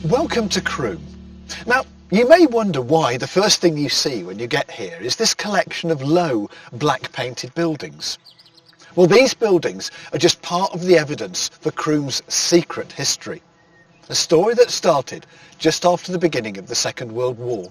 Welcome to Croome. Now, you may wonder why the first thing you see when you get here is this collection of low, black-painted buildings. Well, these buildings are just part of the evidence for Croome's secret history. A story that started just after the beginning of the Second World War.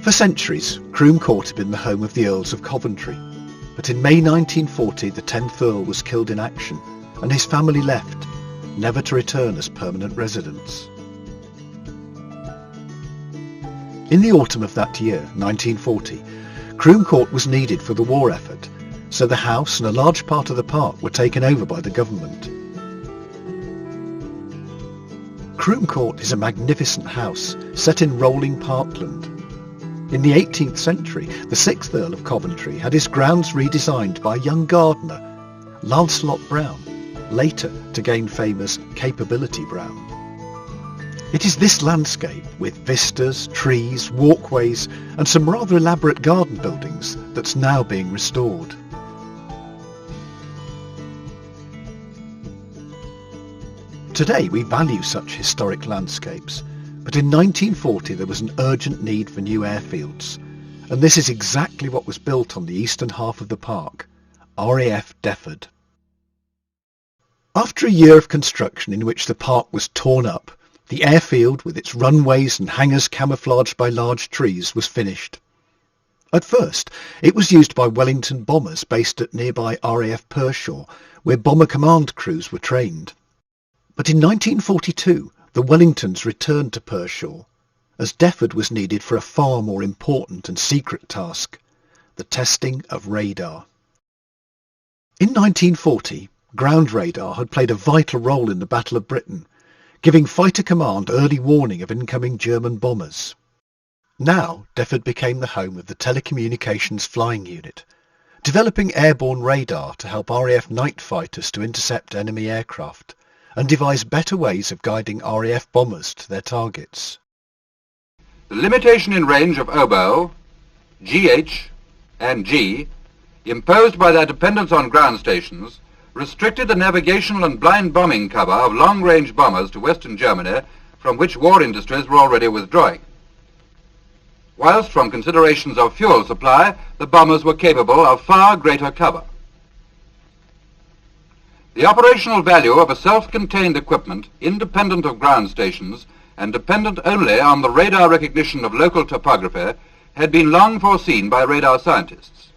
For centuries, Croome Court had been the home of the Earls of Coventry, but in May 1940 the 10th Earl was killed in action and his family left, never to return as permanent residents. In the autumn of that year, 1940, Croome Court was needed for the war effort, so the house and a large part of the park were taken over by the government. Croome Court is a magnificent house set in rolling parkland. In the 18th century, the 6th Earl of Coventry had his grounds redesigned by a young gardener, Lancelot Brown, later to gain fame as Capability Brown. It is this landscape, with vistas, trees, walkways and some rather elaborate garden buildings, that's now being restored. Today we value such historic landscapes. But in 1940 there was an urgent need for new airfields, and this is exactly what was built on the eastern half of the park, RAF Defford. After a year of construction in which the park was torn up, the airfield, with its runways and hangars camouflaged by large trees, was finished. At first it was used by Wellington bombers based at nearby RAF Pershore, where bomber command crews were trained. But in 1942 the Wellingtons returned to Pershore, as Defford was needed for a far more important and secret task, the testing of radar. In 1940, ground radar had played a vital role in the Battle of Britain, giving Fighter Command early warning of incoming German bombers. Now, Defford became the home of the Telecommunications Flying Unit, developing airborne radar to help RAF night fighters to intercept enemy aircraft, and devise better ways of guiding RAF bombers to their targets. The limitation in range of oboe, GH and G, imposed by their dependence on ground stations, restricted the navigational and blind bombing cover of long-range bombers to Western Germany, from which war industries were already withdrawing. Whilst from considerations of fuel supply, the bombers were capable of far greater cover. The operational value of a self-contained equipment, independent of ground stations and dependent only on the radar recognition of local topography, had been long foreseen by radar scientists.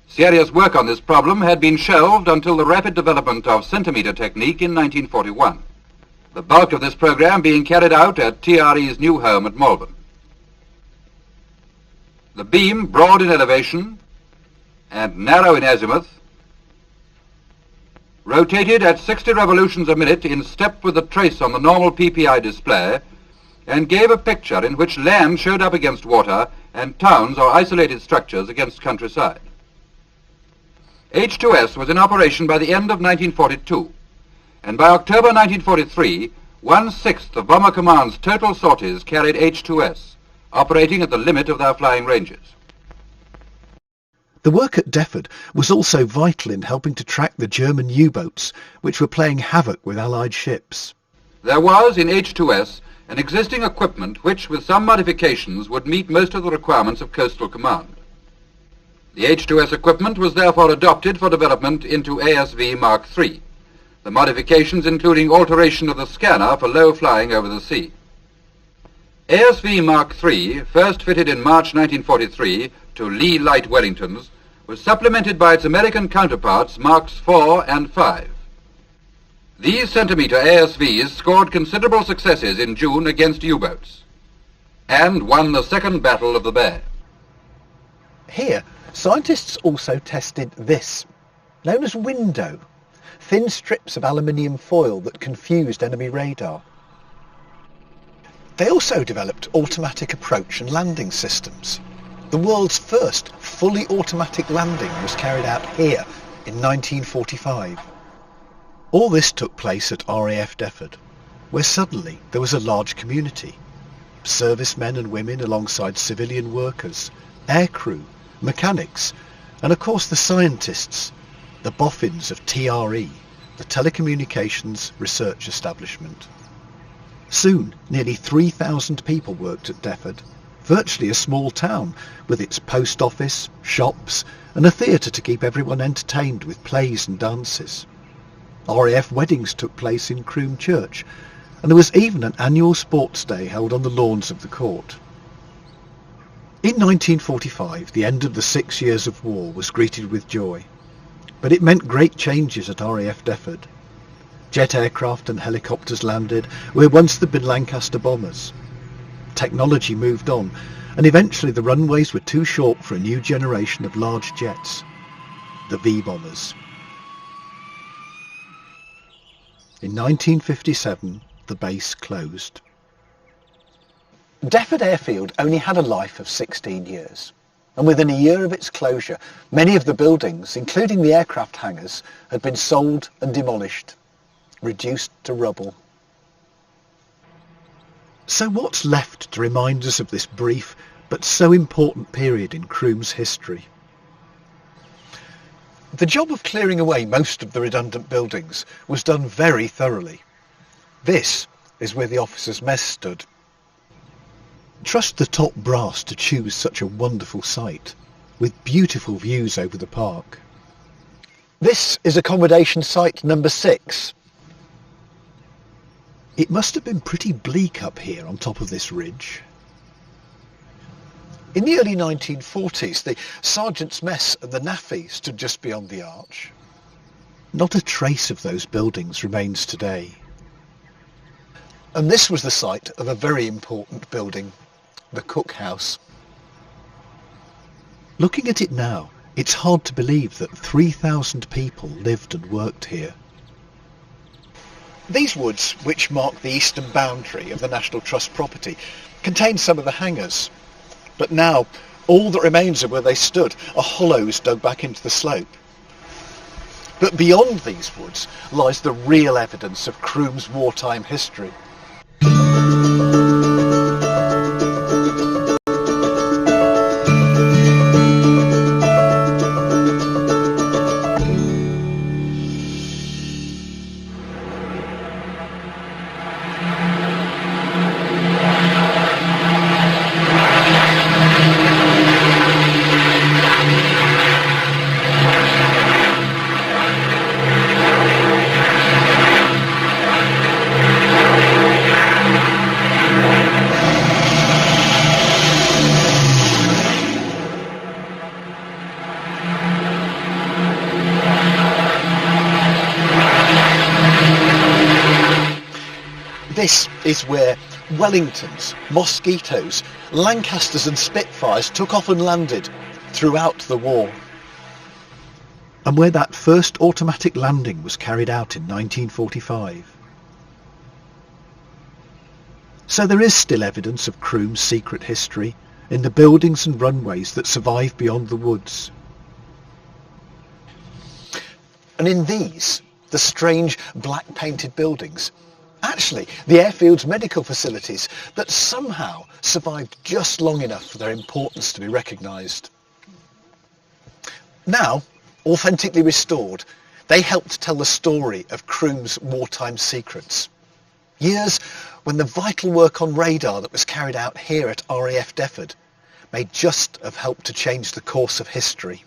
Serious work on this problem had been shelved until the rapid development of centimeter technique in 1941, the bulk of this program being carried out at TRE's new home at Malvern. The beam, broad in elevation and narrow in azimuth, rotated at 60 revolutions a minute in step with the trace on the normal PPI display, and gave a picture in which land showed up against water and towns or isolated structures against countryside. H2S was in operation by the end of 1942, and by October 1943, 1/6 of Bomber Command's total sorties carried H2S, operating at the limit of their flying ranges. The work at Defford was also vital in helping to track the German U-boats, which were playing havoc with Allied ships. There was in H2S an existing equipment which, with some modifications, would meet most of the requirements of Coastal Command. The H2S equipment was therefore adopted for development into ASV Mark III, the modifications including alteration of the scanner for low flying over the sea. ASV Mark III, first fitted in March 1943 to Lee Light Wellingtons, was supplemented by its American counterparts Marks IV and V. These centimeter ASVs scored considerable successes in June against U-boats and won the Second Battle of the Bay. Here, scientists also tested this, known as window, thin strips of aluminium foil that confused enemy radar. They also developed automatic approach and landing systems. The world's first fully automatic landing was carried out here in 1945. All this took place at RAF Defford, where suddenly there was a large community. Servicemen and women alongside civilian workers, aircrew, mechanics, and of course the scientists, the boffins of TRE, the Telecommunications Research Establishment. Soon, nearly 3,000 people worked at Defford, virtually a small town with its post office, shops, and a theatre to keep everyone entertained with plays and dances. RAF weddings took place in Croome Church, and there was even an annual sports day held on the lawns of the court. In 1945, the end of the 6 years of war was greeted with joy, but it meant great changes at RAF Defford. Jet aircraft and helicopters landed where once there'd been Lancaster bombers. Technology moved on, and eventually the runways were too short for a new generation of large jets, the V-bombers. In 1957, the base closed. Defford Airfield only had a life of 16 years, and within a year of its closure, many of the buildings, including the aircraft hangars, had been sold and demolished, reduced to rubble. So what's left to remind us of this brief but so important period in Croome's history? The job of clearing away most of the redundant buildings was done very thoroughly. This is where the officers' mess stood. Trust the top brass to choose such a wonderful site, with beautiful views over the park. This is accommodation site number 6. It must have been pretty bleak up here on top of this ridge. In the early 1940s, the sergeant's mess and the NAFI stood just beyond the arch. Not a trace of those buildings remains today. And this was the site of a very important building, the cookhouse. Looking at it now, it's hard to believe that 3,000 people lived and worked here. These woods, which mark the eastern boundary of the National Trust property, contain some of the hangars. But now, all that remains of where they stood are hollows dug back into the slope. But beyond these woods lies the real evidence of Croome's wartime history. This is where Wellingtons, Mosquitoes, Lancasters and Spitfires took off and landed throughout the war. And where that first automatic landing was carried out in 1945. So there is still evidence of Croome's secret history in the buildings and runways that survive beyond the woods. And in these, the strange black painted buildings, actually the airfield's medical facilities that somehow survived just long enough for their importance to be recognised. Now, authentically restored, they helped tell the story of Croome's wartime secrets. Years when the vital work on radar that was carried out here at RAF Defford may just have helped to change the course of history.